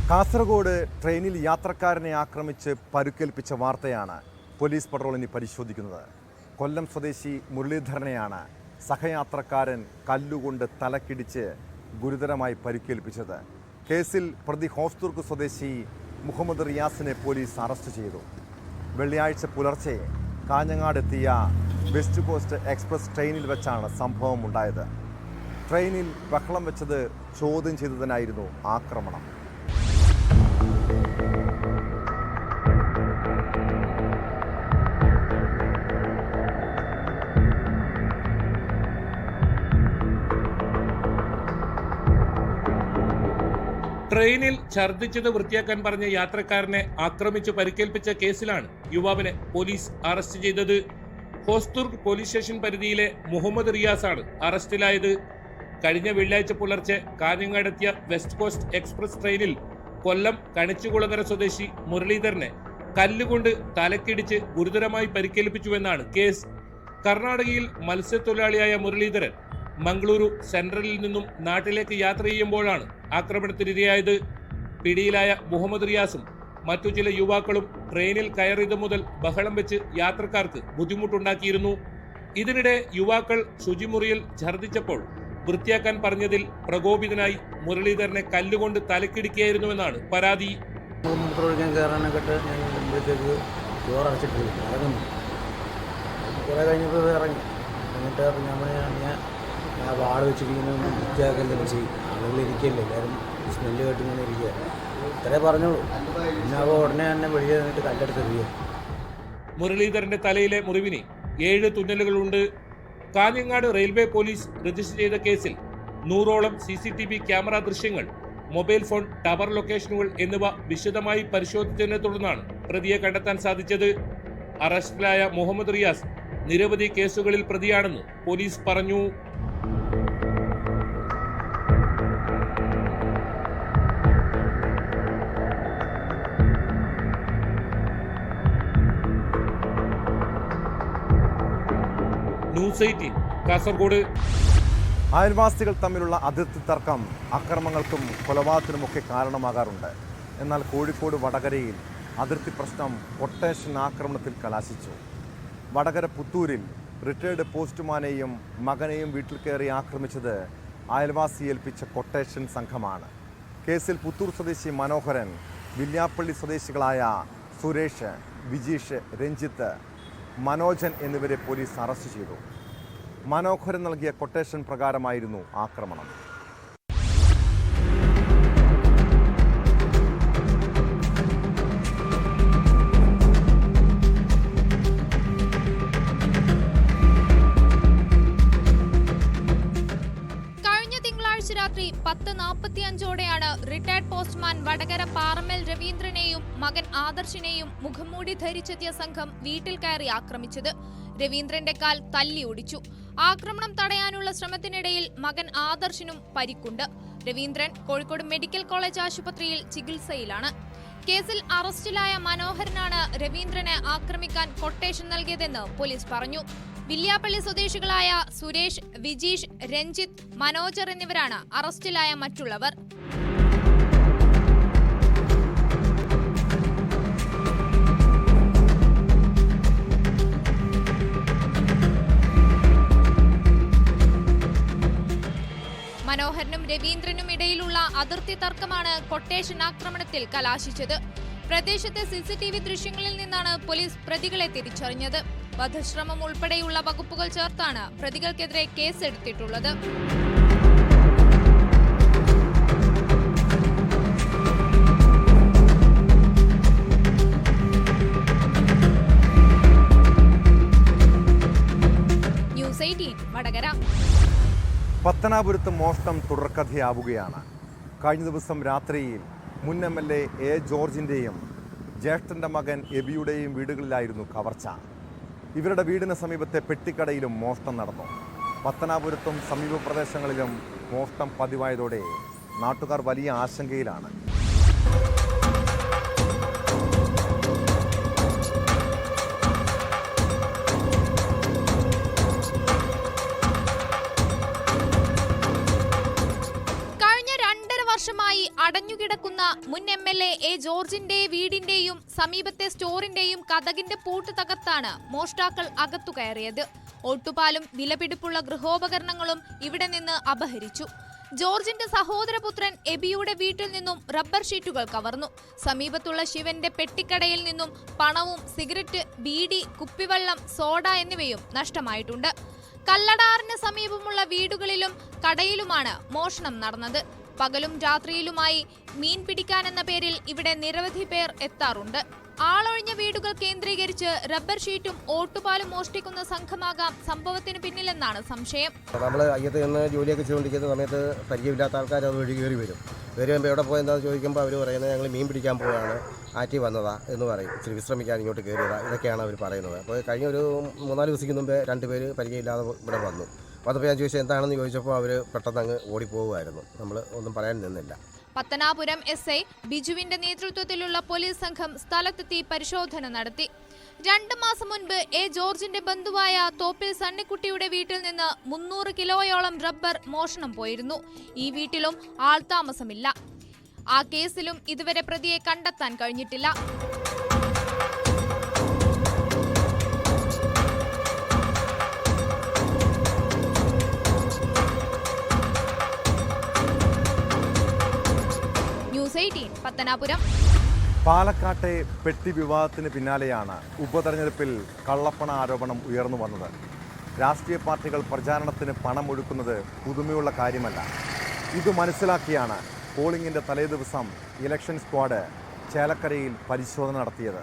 S1: കാസർഗോഡ് ട്രെയിനിൽ യാത്രക്കാരനെ ആക്രമിച്ച് പരുക്കേൽപ്പിച്ച വാർത്തയാണ് പോലീസ് പട്രോളിന് പരിശോധിക്കുന്നത്. കൊല്ലം സ്വദേശി മുരളീധരനെയാണ് സഹയാത്രക്കാരൻ കല്ലുകൊണ്ട് തലക്കിടിച്ച് ഗുരുതരമായി പരുക്കേൽപ്പിച്ചത്. കേസിൽ പ്രതി ഹോസ്ദുർഗ് സ്വദേശി മുഹമ്മദ് റിയാസിനെ പോലീസ് അറസ്റ്റ് ചെയ്തു. വെള്ളിയാഴ്ച പുലർച്ചെ കാഞ്ഞങ്ങാടെത്തിയ വെസ്റ്റ് കോസ്റ്റ് എക്സ്പ്രസ് ട്രെയിനിൽ വെച്ചാണ് സംഭവം ഉണ്ടായത്. ട്രെയിനിൽ ബഹളം വെച്ചത് ചോദ്യം ചെയ്തതിനായിരുന്നു ആക്രമണം.
S12: ട്രെയിനിൽ ഛർദ്ദിച്ചത് വൃത്തിയാക്കാൻ പറഞ്ഞ യാത്രക്കാരനെ ആക്രമിച്ച് പരിക്കേൽപ്പിച്ച കേസിലാണ് യുവാവിനെ പോലീസ് അറസ്റ്റ് ചെയ്തത്. ഹോസ്ദുർഗ് പോലീസ് സ്റ്റേഷൻ പരിധിയിലെ മുഹമ്മദ് റിയാസാണ് അറസ്റ്റിലായത്. കഴിഞ്ഞ വെള്ളിയാഴ്ച പുലർച്ചെ കാഞ്ഞങ്ങാടെത്തിയ വെസ്റ്റ് കോസ്റ്റ് എക്സ്പ്രസ് ട്രെയിനിൽ കൊല്ലം കണിച്ചുകുളങ്ങര സ്വദേശി മുരളീധരനെ കല്ലുകൊണ്ട് തലക്കിടിച്ച് ഗുരുതരമായി പരിക്കേൽപ്പിച്ചുവെന്നാണ് കേസ്. കർണാടകയിൽ മത്സ്യത്തൊഴിലാളിയായ മുരളീധരൻ മംഗളൂരു സെൻട്രലിൽ നിന്നും നാട്ടിലേക്ക് യാത്ര ചെയ്യുമ്പോഴാണ് ആക്രമണത്തിനിരയായത്. പിടിയിലായ മുഹമ്മദ് റിയാസും മറ്റു ചില യുവാക്കളും ട്രെയിനിൽ കയറിയത് മുതൽ ബഹളം വെച്ച് യാത്രക്കാർക്ക് ബുദ്ധിമുട്ടുണ്ടാക്കിയിരുന്നു. ഇതിനിടെ യുവാക്കൾ ശുചിമുറിയിൽ ഛർദ്ദിച്ചപ്പോൾ വൃത്തിയാക്കാൻ പറഞ്ഞതിൽ പ്രകോപിതനായി മുരളീധരനെ കല്ലുകൊണ്ട് തലക്കിടിക്കുകയായിരുന്നുവെന്നാണ് പരാതി.
S13: മൂത്രമൊഴിക്കാൻ കയറാനൊക്കെ ഞാൻ മുമ്പിലേക്ക് ചോറടച്ചിട്ട് ഇറങ്ങുന്നു. കുറേ കഴിഞ്ഞപ്പോൾ ഇറങ്ങി. എന്നിട്ട് ഞാൻ വാട് വെച്ചിരിക്കുന്ന വൃത്തിയാക്കലെന്ന് ചെയ്യും. ആളുകൾ ഇരിക്കുകയല്ലേ, എല്ലാവരും സ്മെല്ല് കേട്ടിങ്ങനെ ഇരിക്കുക. ഇത്രേ പറഞ്ഞോളൂ. പിന്നെ അവ ഉടനെ തന്നെ വെളിയിൽ നിന്നിട്ട് കല്ലെടുത്തെറിയുക.
S12: മുരളീധരന്റെ തലയിലെ മുറിവിന് 7 തുന്നലുകളുണ്ട്. കാഞ്ഞങ്ങാട് റെയിൽവേ പോലീസ് രജിസ്റ്റർ ചെയ്ത കേസിൽ 100ഓളം CCTV ക്യാമറ ദൃശ്യങ്ങൾ, മൊബൈൽ ഫോൺ ടവർ ലൊക്കേഷനുകൾ എന്നിവ വിശദമായി പരിശോധിച്ചതിനെ തുടർന്നാണ് പ്രതിയെ കണ്ടെത്താൻ സാധിച്ചത്. അറസ്റ്റിലായ മുഹമ്മദ് റിയാസ് നിരവധി കേസുകളിൽ പ്രതിയാണെന്ന് പോലീസ് പറഞ്ഞു. ന്യൂസ് 18 കാസർഗോഡ്.
S1: അയൽവാസികൾ തമ്മിലുള്ള അതിർത്തി തർക്കം അക്രമങ്ങൾക്കും കൊലപാതകത്തിനുമൊക്കെ കാരണമാകാറുണ്ട്. എന്നാൽ കോഴിക്കോട് വടകരയിൽ അതിർത്തി പ്രശ്നം കൊട്ടേഷൻ ആക്രമണത്തിൽ കലാശിച്ചു. വടകര പുത്തൂരിൽ റിട്ടയർഡ് പോസ്റ്റ്മാനെയും മകനെയും വീട്ടിൽ കയറി ആക്രമിച്ചത് അയൽവാസി ഏൽപ്പിച്ച കൊട്ടേഷൻ സംഘമാണ്. കേസിൽ പുത്തൂർ സ്വദേശി മനോഹരൻ, വില്യാപ്പള്ളി സ്വദേശികളായ സുരേഷ്, വിജീഷ്, രഞ്ജിത്ത്, മനോജൻ എന്നിവരെ പോലീസ് അറസ്റ്റ് ചെയ്തു. മനോഹരൻ നൽകിയ കൊട്ടേഷൻ പ്രകാരമായിരുന്നു ആക്രമണം.
S14: രാത്രി 10:45ഓടെയാണ് റിട്ടയർഡ് പോസ്റ്റ്മാൻ വടകര പാറമ്മൽ രവീന്ദ്രനെയും മകൻ ആദർശിനെയും മുഖംമൂടി ധരിച്ചെത്തിയ സംഘം വീട്ടിൽ കയറി ആക്രമിച്ചത്. രവീന്ദ്രന്റെ കാൽ തല്ലി ഒടിച്ചു. ആക്രമണം തടയാനുള്ള ശ്രമത്തിനിടയിൽ മകൻ ആദർശിനും പരിക്കുണ്ട്. രവീന്ദ്രൻ കോഴിക്കോട് മെഡിക്കൽ കോളേജ് ആശുപത്രിയിൽ ചികിത്സയിലാണ്. കേസിൽ അറസ്റ്റിലായ മനോഹരനാണ് രവീന്ദ്രനെ ആക്രമിക്കാൻ കൊട്ടേഷൻ നൽകിയതെന്ന് പോലീസ് പറഞ്ഞു. വില്യാപ്പള്ളി സ്വദേശികളായ സുരേഷ്, വിജീഷ്, രഞ്ജിത്ത്, മനോജർ എന്നിവരാണ് അറസ്റ്റിലായ മറ്റുള്ളവർ. മനോഹരനും രവീന്ദ്രനും പോലീസിനും ഇടയിലുള്ള അതിർത്തി തർക്കമാണ് കൊട്ടേഷൻ ആക്രമണത്തിൽ കലാശിച്ചത്. പ്രദേശത്തെ CCTV ദൃശ്യങ്ങളിൽ നിന്നാണ് പോലീസ് പ്രതികളെ തിരിച്ചറിഞ്ഞത്. വധശ്രമം ഉൾപ്പെടെയുള്ള വകുപ്പുകൾ ചേർത്താണ് പ്രതികൾക്കെതിരെ കേസെടുത്തിട്ടുള്ളത്. ന്യൂസ് 18 വടകര.
S1: പത്തനാപുരത്ത് മോഷണം തുടർക്കഥയാവുകയാണ്. കഴിഞ്ഞ ദിവസം രാത്രിയിൽ മുൻ MLA A. ജോർജിൻ്റെയും ജ്യേഷ്ഠൻ്റെ മകൻ എബിയുടെയും വീടുകളിലായിരുന്നു കവർച്ച. ഇവരുടെ വീടിന് സമീപത്തെ പെട്ടിക്കടയിലും മോഷണം നടന്നു. പത്തനാപുരത്തും സമീപ പ്രദേശങ്ങളിലും മോഷണം പതിവായതോടെ നാട്ടുകാർ വലിയ ആശങ്കയിലാണ്.
S14: വർഷമായി അടഞ്ഞുകിടക്കുന്ന മുൻ MLA A. ജോർജിന്റെ വീടിന്റെയും സമീപത്തെ സ്റ്റോറിന്റെയും കതകിന്റെ പൂട്ട് തകർത്താണ് മോഷ്ടാക്കൾ അകത്തു കയറിയത്. ഒട്ടുപാലും വിലപിടിപ്പുള്ള ഗൃഹോപകരണങ്ങളും ഇവിടെ നിന്ന് അപഹരിച്ചു. ജോർജിന്റെ സഹോദരപുത്രൻ എബിയുടെ വീട്ടിൽ നിന്നും റബ്ബർ ഷീറ്റുകൾ കവർന്നു. സമീപത്തുള്ള ശിവന്റെ പെട്ടിക്കടയിൽ നിന്നും പണവും സിഗരറ്റ്, ബീഡി, കുപ്പിവെള്ളം, സോഡ എന്നിവയും നഷ്ടമായിട്ടുണ്ട്. കല്ലടാറിന് സമീപമുള്ള വീടുകളിലും കടയിലുമാണ് മോഷണം നടന്നത്. പകലും രാത്രിയിലുമായി മീൻ പിടിക്കാനെന്ന പേരിൽ ഇവിടെ നിരവധി പേർ എത്താറുണ്ട്. ആളൊഴിഞ്ഞ വീടുകൾ കേന്ദ്രീകരിച്ച് റബ്ബർ ഷീറ്റും ഓട്ടുപാലും മോഷ്ടിക്കുന്ന സംഘമാകാം സംഭവത്തിന് പിന്നിലെന്നാണ് സംശയം.
S15: നമ്മൾ അയ്യത്ത് നിന്ന് ജോലിയൊക്കെ ചെയ്തുകൊണ്ടിരിക്കുന്ന സമയത്ത് പരിചയമില്ലാത്ത ആൾക്കാർ അത് വഴി കയറി വരും. വരുമ്പോൾ എവിടെ പോയെന്താണെന്ന് ചോദിക്കുമ്പോൾ അവർ പറയുന്നത് ഞങ്ങൾ മീൻ പിടിക്കാൻ പോവുകയാണ്, ആറ്റി വന്നതാ എന്ന് പറയും. ഇച്ചിരി വിശ്രമിക്കാൻ ഇങ്ങോട്ട് കയറിയതാ, ഇതൊക്കെയാണ് അവർ പറയുന്നത്. അപ്പോൾ കഴിഞ്ഞ ഒരു 3-4 ദിവസത്തിന് മുമ്പേ 2 പേര് പരിചയമില്ലാതെ ഇവിടെ വന്നു. വന്നപ്പോൾ ഞാൻ ചോദിച്ചാൽ എന്താണെന്ന് ചോദിച്ചപ്പോൾ അവർ പെട്ടെന്ന് അങ്ങ് ഓടിപ്പോകുമായിരുന്നു. നമ്മൾ ഒന്നും പറയാൻ നിന്നില്ല.
S14: പത്തനാപുരം SI ബിജുവിന്റെ നേതൃത്വത്തിലുള്ള പോലീസ് സംഘം സ്ഥലത്തെത്തി പരിശോധന നടത്തി. 2 മാസം മുൻപ് A. ജോർജിന്റെ ബന്ധുവായ തോപ്പിൽ സണ്ണിക്കുട്ടിയുടെ വീട്ടിൽ നിന്ന് 300 കിലോയോളം റബ്ബർ മോഷണം പോയിരുന്നു. ഈ വീട്ടിലും ആൾതാമസമില്ല. ആ കേസിലും ഇതുവരെ പ്രതിയെ കണ്ടെത്താൻ കഴിഞ്ഞിട്ടില്ല. ന്യൂസ് 18 പത്തനാപുരം.
S1: പാലക്കാട്ടെ പെട്ടി വിവാദത്തിന് പിന്നാലെയാണ് ഉപതെരഞ്ഞെടുപ്പിൽ കള്ളപ്പണ ആരോപണം ഉയർന്നു വന്നത്. രാഷ്ട്രീയ പാർട്ടികൾ പ്രചാരണത്തിന് പണമൊഴുക്കുന്നത് പുതുമയുള്ള കാര്യമല്ല. ഇത് മനസ്സിലാക്കിയാണ് പോളിംഗിൻ്റെ തലേദിവസം ഇലക്ഷൻ സ്ക്വാഡ് ചേലക്കരയിൽ പരിശോധന നടത്തിയത്.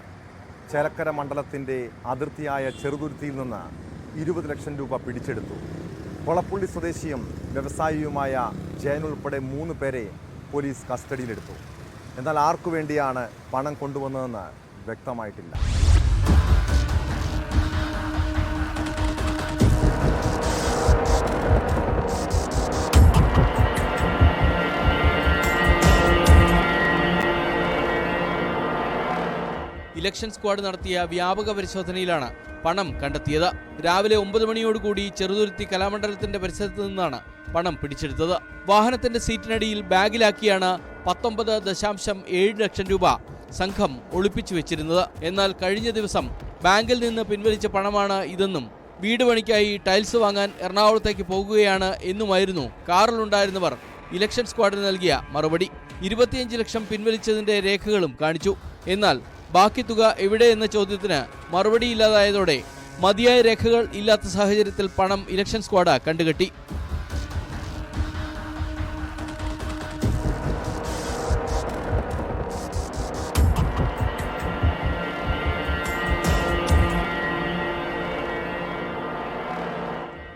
S1: ചേലക്കര മണ്ഡലത്തിൻ്റെ അതിർത്തിയായ ചെറുതുരുത്തിയിൽ നിന്ന് 20 ലക്ഷം രൂപ പിടിച്ചെടുത്തു. കൊളപ്പുള്ളി സ്വദേശിയും വ്യവസായിയുമായ ജയൻ ഉൾപ്പെടെ 3 പേരെ പോലീസ് കസ്റ്റഡിയിലെടുത്തു. എന്നാൽ ആർക്കു വേണ്ടിയാണ് പണം കൊണ്ടുവന്നതെന്ന് വ്യക്തമായിട്ടില്ല.
S16: ഇലക്ഷൻ സ്ക്വാഡ് നടത്തിയ വ്യാപക പരിശോധനയിലാണ് പണം കണ്ടെത്തിയത്. രാവിലെ 9 മണിയോടുകൂടി ചെറുതുരുത്തി കലാമണ്ഡലത്തിന്റെ പരിസരത്ത് നിന്നാണ് പണം പിടിച്ചെടുത്തത്. വാഹനത്തിന്റെ സീറ്റിനടിയിൽ ബാഗിലാക്കിയാണ് 19.7 ലക്ഷം രൂപ സംഘം ഒളിപ്പിച്ചു വെച്ചിരുന്നത്. എന്നാൽ കഴിഞ്ഞ ദിവസം ബാങ്കിൽ നിന്ന് പിൻവലിച്ച പണമാണ് ഇതെന്നും വീട് പണിക്കായി ടൈൽസ് വാങ്ങാൻ എറണാകുളത്തേക്ക് പോകുകയാണ് എന്നുമായിരുന്നു കാറിലുണ്ടായിരുന്നവർ ഇലക്ഷൻ സ്ക്വാഡിന് നൽകിയ മറുപടി. 25 ലക്ഷം പിൻവലിച്ചതിന്റെ രേഖകളും കാണിച്ചു. എന്നാൽ ബാക്കി തുക എവിടെയെന്ന ചോദ്യത്തിന് മറുപടിയില്ലാതായതോടെ മതിയായ രേഖകൾ ഇല്ലാത്ത സാഹചര്യത്തിൽ പണം ഇലക്ഷൻ സ്ക്വാഡ് കണ്ടുകെട്ടി.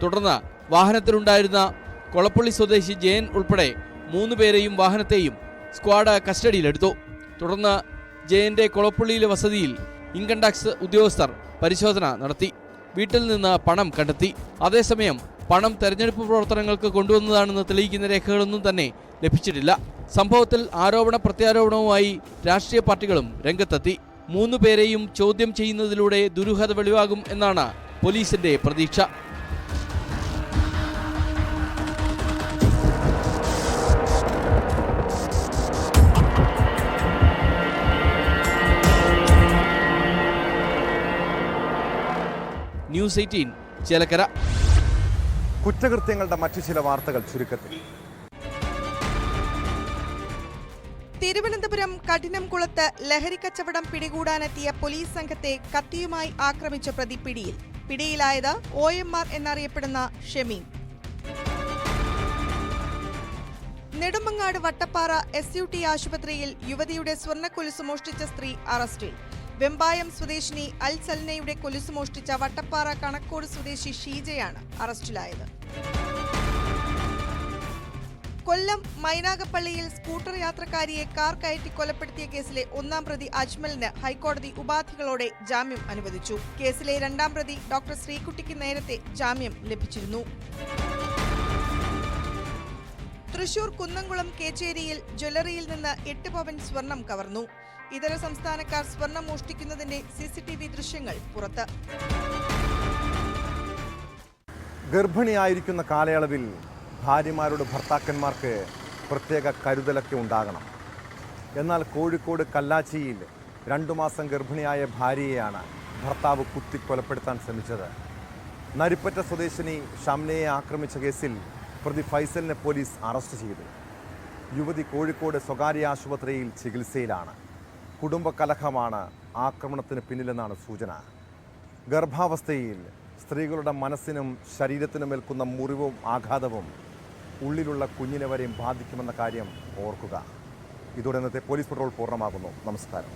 S16: തുടർന്ന് വാഹനത്തിലുണ്ടായിരുന്ന കൊളപ്പുള്ളി സ്വദേശി ജയൻ ഉൾപ്പെടെ 3 പേരെയും വാഹനത്തെയും സ്ക്വാഡ് കസ്റ്റഡിയിലെടുത്തു. തുടർന്ന് ജയന്റെ കൊളപ്പുള്ളിയിലെ വസതിയിൽ ഇൻകം ടാക്സ് ഉദ്യോഗസ്ഥർ പരിശോധന നടത്തി. വീട്ടിൽ നിന്ന് പണം കണ്ടെത്തി. അതേസമയം പണം തെരഞ്ഞെടുപ്പ് പ്രവർത്തനങ്ങൾക്ക് കൊണ്ടുവന്നതാണെന്ന് തെളിയിക്കുന്ന രേഖകളൊന്നും തന്നെ ലഭിച്ചിട്ടില്ല. സംഭവത്തിൽ ആരോപണ പ്രത്യാരോപണവുമായി രാഷ്ട്രീയ പാർട്ടികളും രംഗത്തെത്തി. 3 പേരെയും ചോദ്യം ചെയ്യുന്നതിലൂടെ ദുരൂഹത വെളിവാകും എന്നാണ് പോലീസിന്റെ പ്രതീക്ഷ. ന്യൂസ് 18 ചേലക്കര.
S1: കുറ്റകൃത്യങ്ങളുടെ മറ്റു ചില വാർത്തകൾ ചുരുക്കത്തിൽ.
S9: തിരുവനന്തപുരം കഠിനംകുളത്ത് ലഹരിക്കച്ചവടം പിടികൂടാനെത്തിയ പോലീസ് സംഘത്തെ കത്തിയുമായി ആക്രമിച്ച പ്രതി പിടിയിൽ. പിടിയിലായത് OMR എന്നറിയപ്പെടുന്ന ഷമീം. നെടുമങ്ങാട് വട്ടപ്പാറ SUT ആശുപത്രിയിൽ യുവതിയുടെ സ്വർണ്ണക്കൊലുസ് മോഷ്ടിച്ച സ്ത്രീ അറസ്റ്റിൽ. വെമ്പായം സ്വദേശിനി അൽ സൽനയുടെ കൊലുസ് മോഷ്ടിച്ച വട്ടപ്പാറ കണക്കോട് സ്വദേശി ഷീജയാണ് അറസ്റ്റിലായത്. കൊല്ലം മൈനാഗപ്പള്ളിയിൽ സ്കൂട്ടർ യാത്രക്കാരിയെ കാർ കയറ്റി കൊലപ്പെടുത്തിയ കേസിലെ 1-ാം പ്രതി അജ്മലിന് ഹൈക്കോടതി ഉപാധികളോടെ ജാമ്യം അനുവദിച്ചു. കേസിലെ 2-ാം പ്രതി ഡോക്ടർ ശ്രീകുട്ടിക്ക് നേരത്തെ ജാമ്യം ലഭിച്ചിരുന്നു. തൃശൂർ കുന്നംകുളം കേച്ചേരിയിൽ ജ്വല്ലറിയിൽ നിന്ന് 8 പവൻ സ്വർണം കവർന്നു. ഇതര സംസ്ഥാനക്കാർ സ്വർണം മോഷ്ടിക്കുന്നതിന്റെ CCTV ദൃശ്യങ്ങൾ പുറത്ത്.
S1: ഗർഭിണിയായിരിക്കുന്ന കാലയളവിൽ ഭാര്യമാരുടെ ഭർത്താക്കന്മാർക്ക് പ്രത്യേക കരുതലൊക്കെ ഉണ്ടാകണം. എന്നാൽ കോഴിക്കോട് കല്ലാച്ചിയിൽ 2 മാസം ഗർഭിണിയായ ഭാര്യയെയാണ് ഭർത്താവ് കുത്തിക്കൊലപ്പെടുത്താൻ ശ്രമിച്ചത്. നരിപ്പറ്റ സ്വദേശിനി ഷംനയെ ആക്രമിച്ച കേസിൽ പ്രതി ഫൈസലിനെ പോലീസ് അറസ്റ്റ് ചെയ്തു. യുവതി കോഴിക്കോട് സ്വകാര്യ ആശുപത്രിയിൽ ചികിത്സയിലാണ്. കുടുംബകലഹമാണ് ആക്രമണത്തിന് പിന്നിലെന്നാണ് സൂചന. ഗർഭാവസ്ഥയിൽ സ്ത്രീകളുടെ മനസ്സിനും ശരീരത്തിനുമേൽക്കുന്ന മുറിവും ആഘാതവും ഉള്ളിലുള്ള കുഞ്ഞിനെ വരെയും ബാധിക്കുമെന്ന കാര്യം ഓർക്കുക. ഇതോടെ ഇന്നത്തെ പോലീസ് പട്രോൾ പൂർണ്ണമാകുന്നു. നമസ്കാരം.